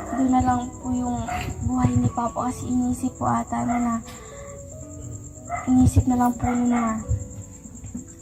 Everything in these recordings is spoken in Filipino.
doon na lang po yung buhay ni Papa kasi inisip po ata na inisip na lang po na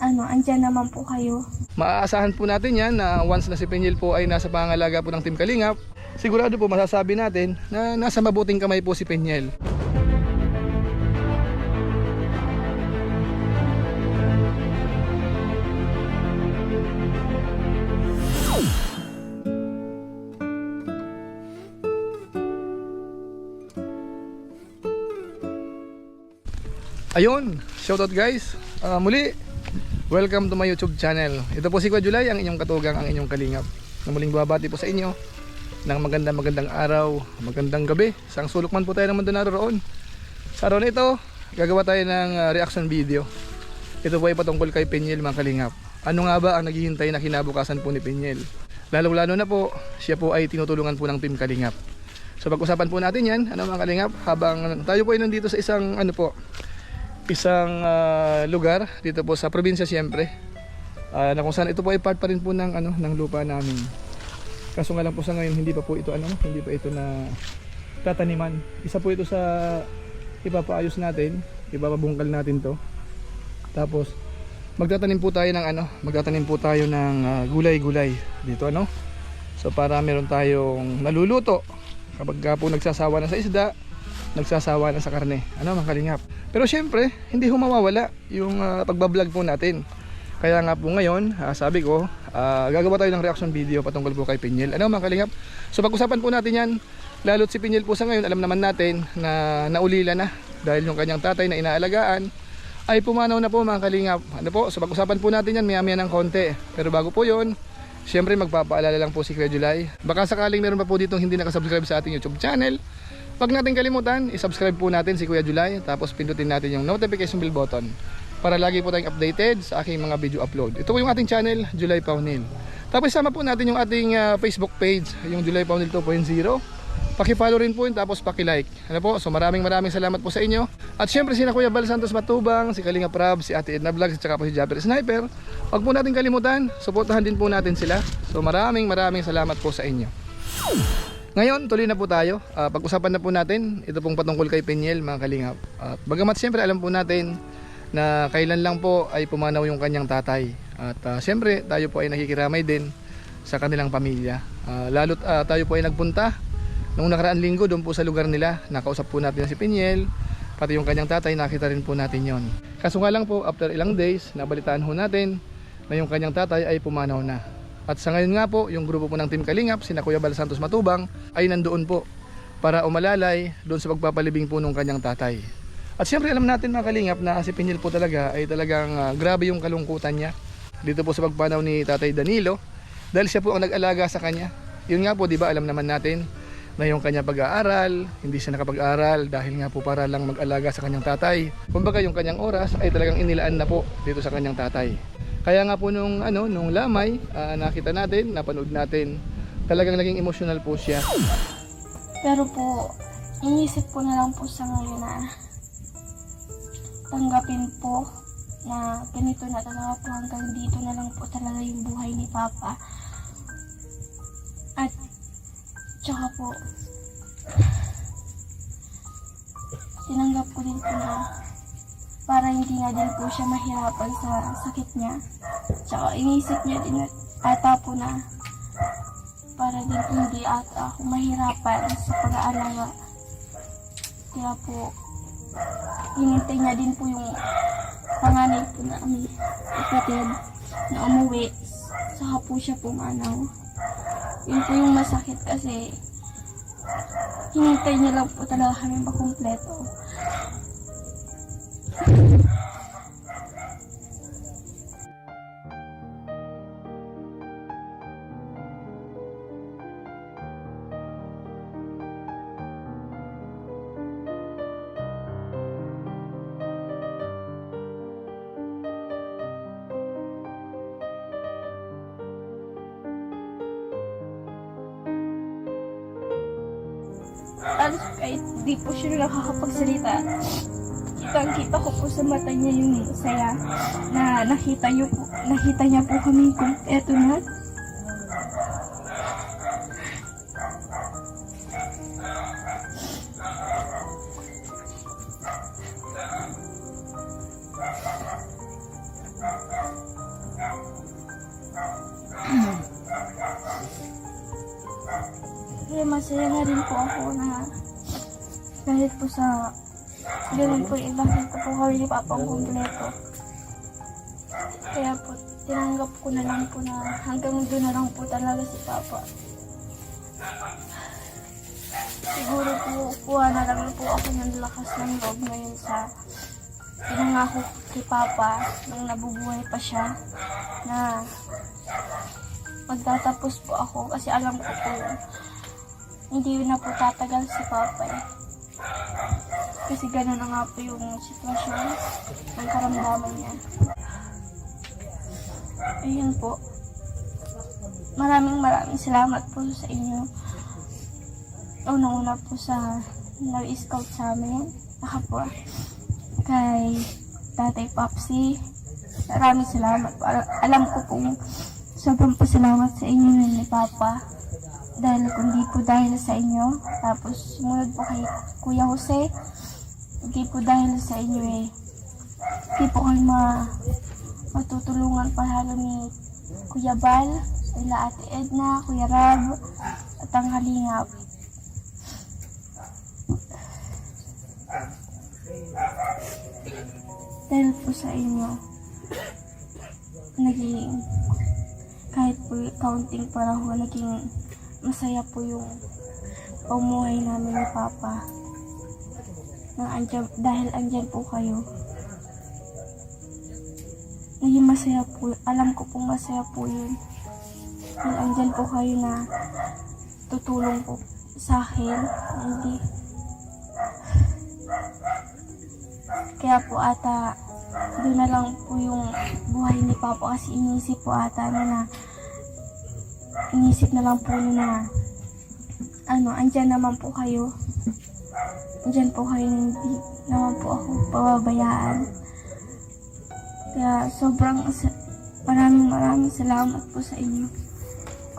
andyan naman po kayo. Maaasahan po natin yan na once na si Peñel po ay nasa pangalaga po ng Team Kalingap, sigurado po masasabi natin na nasa mabuting kamay po si Peñel. Ayun, shoutout guys. Muli, welcome to my YouTube channel. Ito po si Kuya Julay, ang inyong katugang, ang inyong kalingap, na muling babati po sa inyo ng magandang araw, magandang gabi, sa sulok man po tayo ng mundo naroon. Sa araw na ito, gagawa tayo ng reaction video. Ito po ay patungkol kay Peñel, mga kalingap. Ano nga ba ang naghihintay na kinabukasan po ni Peñel? Lalo na po, siya po ay tinutulungan po ng Team Kalingap. So pag-usapan po natin yan, mga kalingap, habang tayo po ay nandito sa isang lugar dito po sa probinsya, siyempre, na kung saan ito po ay part pa rin po ng lupa namin. Kaso nga lang po sa ngayon hindi pa ito na tataniman. Isa po ito sa ipapaayos natin, ipapabungkal natin to. Tapos magtatanim po tayo ng gulay-gulay dito, So para meron tayong naluluto kapag po nagsasawa na sa isda, nagsasawa na sa karne, mga kalingap. Pero syempre, hindi humawawala yung pagbablog po natin. Kaya nga po ngayon, sabi ko, gagawa tayo ng reaction video patungkol po kay Peñel, mga kalingap. So pag-usapan po natin yan, lalo't si Peñel po sa ngayon, alam naman natin na naulila na dahil yung kanyang tatay na inaalagaan ay pumanaw na po, mga kalingap. So pag-usapan po natin yan maya-maya ng konti. Pero bago po yun, syempre magpapaalala lang po si Kuya Julay, baka sakaling meron pa po ditong hindi nakasubscribe sa ating YouTube channel, huwag natin kalimutan, isubscribe po natin si Kuya Julay, tapos pindutin natin yung notification bell button para lagi po tayong updated sa aking mga video upload. Ito po yung ating channel, Julay Paunil. Tapos isama po natin yung ating Facebook page, yung Julay Paunil 2.0. Paki-follow rin po yun, tapos paki-like. So maraming salamat po sa inyo. At syempre sina Kuya Bal Santos Matubang, si Kalinga Prab, si Ate Edna Vlogs, at saka po si Jabber Sniper. Huwag po natin kalimutan, suportahan din po natin sila. So maraming salamat po sa inyo. Ngayon, tuloy na po tayo. Pag-usapan na po natin, ito pong patungkol kay Peñel, mga kalingap. Bagamat siyempre alam po natin na kailan lang po ay pumanaw yung kanyang tatay. At siyempre tayo po ay nakikiramay din sa kanilang pamilya. Lalo't tayo po ay nagpunta noong nakaraang linggo doon po sa lugar nila. Nakausap po natin si Peñel, pati yung kanyang tatay, nakita rin po natin yon. Kaso nga lang po, after ilang days, nabalitaan ho natin na yung kanyang tatay ay pumanaw na. At sa ngayon nga po, yung grupo po ng Team Kalingap, sina Kuya Bal Santos Matubang, ay nandoon po para umalalay doon sa pagpapalibing po ng kanyang tatay. At siyempre alam natin, mga kalingap, na si Peñel po talaga ay talagang grabe yung kalungkutan niya dito po sa pagpanaw ni Tatay Danilo, dahil siya po ang nag-alaga sa kanya. Yun nga po, di ba, alam naman natin na yung kanya pag-aaral, hindi siya nakapag-aral dahil nga po para lang mag-alaga sa kanyang tatay. Kumbaga yung kanyang oras ay talagang inilaan na po dito sa kanyang tatay. Kaya nga po nung lamay, nakita natin, napanood natin, talagang naging emotional po siya. Pero po, inisip ko na lang po sa ngayon na tanggapin po na ganito na talaga po, hanggang dito na lang po talaga yung buhay ni Papa. At tsaka po, tinanggap ko din po na para hindi na din po siya mahirapan sa sakit niya. Tsaka inisip niya din ata po na para din hindi ata ako mahirapan sa pag-aalaga. Kaya po, hinintay niya din po yung panganay po namin kapatid na umuwi. Saka po siya pumanaw. Yun po yung masakit kasi hinintay niya lang po talaga kami makumpleto. Alos kahit di po siya nakakapagsalita, kitang-kita ko po sa mata niya yung saya na nakita niya po kami kumpleto na. Kaya masaya na rin po ako na kahit po sa ganun po ibang ko po kami ni Papang kumpleto. Kaya po tinanggap ko na lang po na hanggang doon na lang po talaga si Papa. Siguro po kuha na lang po ako ng lakas ng loob ngayon sa pinangako kay Papa nung nabubuhay pa siya na magtatapos po ako kasi alam ko po hindi na po tatagal si Papa eh. Kasi gano'n na nga po yung sitwasyon ng karamdaman niya. Ayun po. Maraming salamat po sa inyo. Unang-una po sa nag-scout sa amin. Po kay Tatay Papsi. Maraming salamat po. Alam ko po sobrang pasalamat sa inyo ni Papa. Dahil kundi po dahil sa inyo. Tapos sumunod po kay Kuya Jose. Hindi po dahil sa inyo eh. Hindi po kayo matutulungan palalo ni Kuya Bal, nila Ate Edna, Kuya Rab, at ang Kalingap. Dahil po sa inyo, naging kahit po counting panahon, naging masaya po yung pumuhay namin ni Papa. Dahil andyan po kayo. Naging masaya po. Alam ko pong masaya po yun. Dahil andyan po kayo na tutulong po sa akin. Hindi. Kaya po ata doon na lang po yung buhay ni Papa kasi inisip po ata na inisip na lang po na andyan naman po kayo. Andyan po kayo, hindi naman po ako pababayaan. Kaya maraming salamat po sa inyo,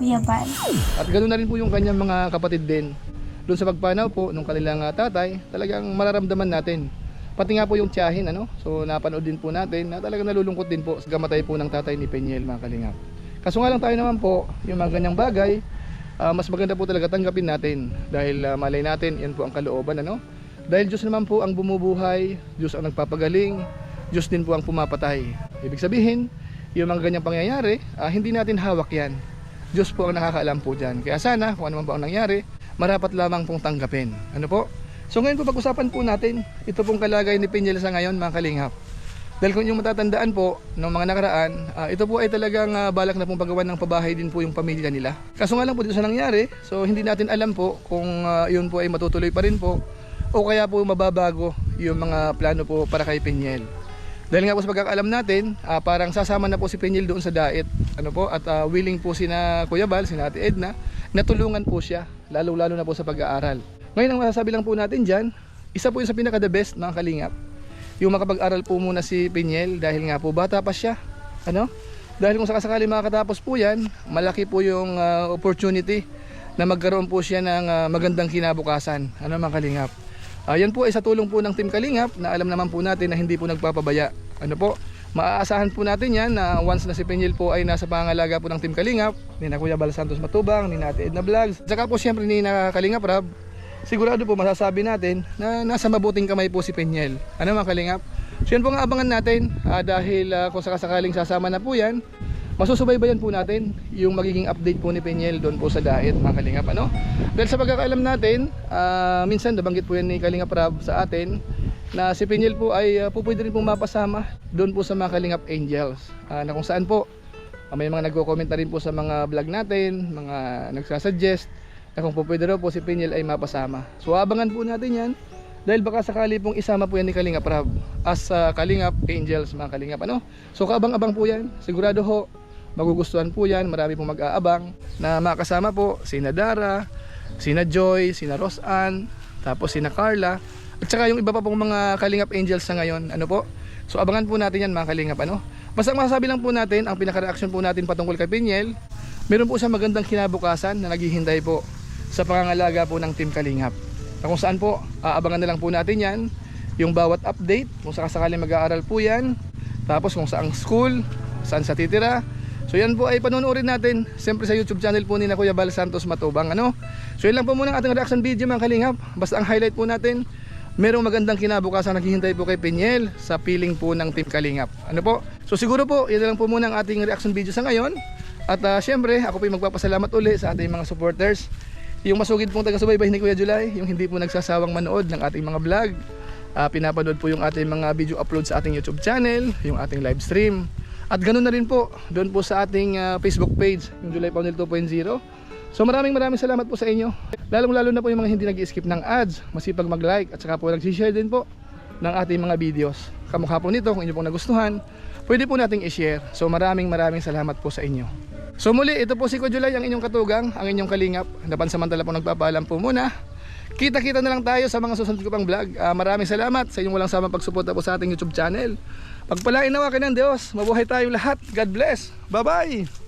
Kuya Bal. At ganoon na rin po yung kanyang mga kapatid din. Doon sa pagpanaw po nung kanilang tatay, talagang mararamdaman natin. Pati nga po yung tiyahin, so napanood din po natin na talagang nalulungkot din po sa gamatay po ng tatay ni Peniel, mga kalingap. Kaso nga lang tayo naman po, yung mga ganyang bagay, mas maganda po talaga tanggapin natin. Dahil malay natin, yan po ang kalooban, Dahil Diyos naman po ang bumubuhay, Diyos ang nagpapagaling, Diyos din po ang pumapatay. Ibig sabihin, yung mga ganyang pangyayari, hindi natin hawak yan. Diyos po ang nakakaalam po dyan. Kaya sana, kung ano man po ang nangyari, marapat lamang pong tanggapin. Ano po? So ngayon po pag-usapan po natin, ito pong kalagay ni Peniel sa ngayon, mga kalingap. Dahil kung yung matatandaan po ng mga nakaraan, ito po ay talagang balak na pong paggawan ng pabahay din po yung pamilya nila. Kaso nga lang po dito sa nangyari, so hindi natin alam po kung yun po ay matutuloy pa rin po o kaya po mababago yung mga plano po para kay Peniel. Dahil nga po sa pagkakaalam natin, parang sasama na po si Peniel doon sa diet, at willing po sina Kuya Bal, sina Ate Edna, natulungan po siya, lalo-lalo na po sa pag-aaral. Ngayon ang masasabi lang po natin dyan, isa po yung sa pinaka the best, mga kalingap, yung makapag-aral po muna si Peniel dahil nga po bata pa siya. Dahil kung sakasakali makakatapos po yan, malaki po yung opportunity na magkaroon po siya ng magandang kinabukasan, mga kalingap. Yan po ay sa tulong po ng Team Kalingap na alam naman po natin na hindi po nagpapabaya. Maaasahan po natin yan na once na si Peniel po ay nasa pangalaga po ng Team Kalingap, ni na Kuya Bal Santos Matubang, ni na Ate Edna Vlogs, saka po siyempre ni na Kalingap Rab, sigurado po masasabi natin na nasa mabuting kamay po si Peniel. Mga kalingap? So yan po nga abangan natin dahil kung sakasakaling sasama na po yan, masusubaybayan po natin yung magiging update po ni Peniel doon po sa diet, mga kalingap. Dahil sa pagkakaalam natin, minsan nabanggit po yan ni Kalingap Rab sa atin na si Peniel po ay pwede rin po mapasama doon po sa mga Kalingap Angels, na kung saan po may mga nagko-comment na rin po sa mga vlog natin, mga nagsasuggest na kung po pwede raw po si Peniel ay mapasama. So abangan po natin yan dahil baka sakali pong isama po yan ni Kalingap Rab as Kalingap Angels, mga kalingap. So kaabang-abang po yan, sigurado ho magugustuhan po yan. Marami pong mag-aabang na makasama po sina Dara, sina Joy, sina Rosanne, tapos sina Carla, at saka yung iba pa pong mga Kalingap Angels sa ngayon. So abangan po natin yan, mga kalingap. Basta masasabi lang po natin, ang pinaka-reaction po natin patungkol kay Peniel, meron po siya magandang kinabukasan na naghihintay po sa pangangalaga po ng Team Kalingap. Kung saan po, aabangan na lang po natin yan, yung bawat update, kung sakasakaling mag-aaral po yan, tapos kung saang school, saan sa titira. So yan po ay panonoodin natin siyempre sa YouTube channel po ni na Kuya Bal Santos Matubang, ano. So yan lang po muna ang ating reaction video mga kalingap. Basta ang highlight po natin, merong magandang kinabukasan naghihintay po kay Peniel sa piling po ng Team Kalingap. Ano po? So siguro po, yan lang po muna ang ating reaction video sa ngayon. At syempre, ako po yung magpapasalamat uli sa ating mga supporters. Yung masugid pong taga-subaybay ni Kuya July, yung hindi po nagsasawang manood ng ating mga vlog. Pinapanood po yung ating mga video upload sa ating YouTube channel, yung ating live stream. At ganoon na rin po doon po sa ating Facebook page, yung July Paunil 2.0. So maraming salamat po sa inyo. Lalong-lalo na po yung mga hindi nag-skip ng ads, masipag mag-like at saka po nag-share din po ng ating mga videos. Kamukha po nito, kung inyo pong nagustuhan, pwede po nating i-share. So maraming salamat po sa inyo. So muli, ito po si Kuya July, ang inyong katugang, ang inyong kalingap. Napansamantala po nagpapaalam po muna. Kita-kita na lang tayo sa mga susunod ko pang vlog. Maraming salamat sa inyong walang samang pagsuporta po sa ating YouTube channel. Pagpalain nawa kayo ng Diyos. Mabuhay tayong lahat. God bless. Bye-bye.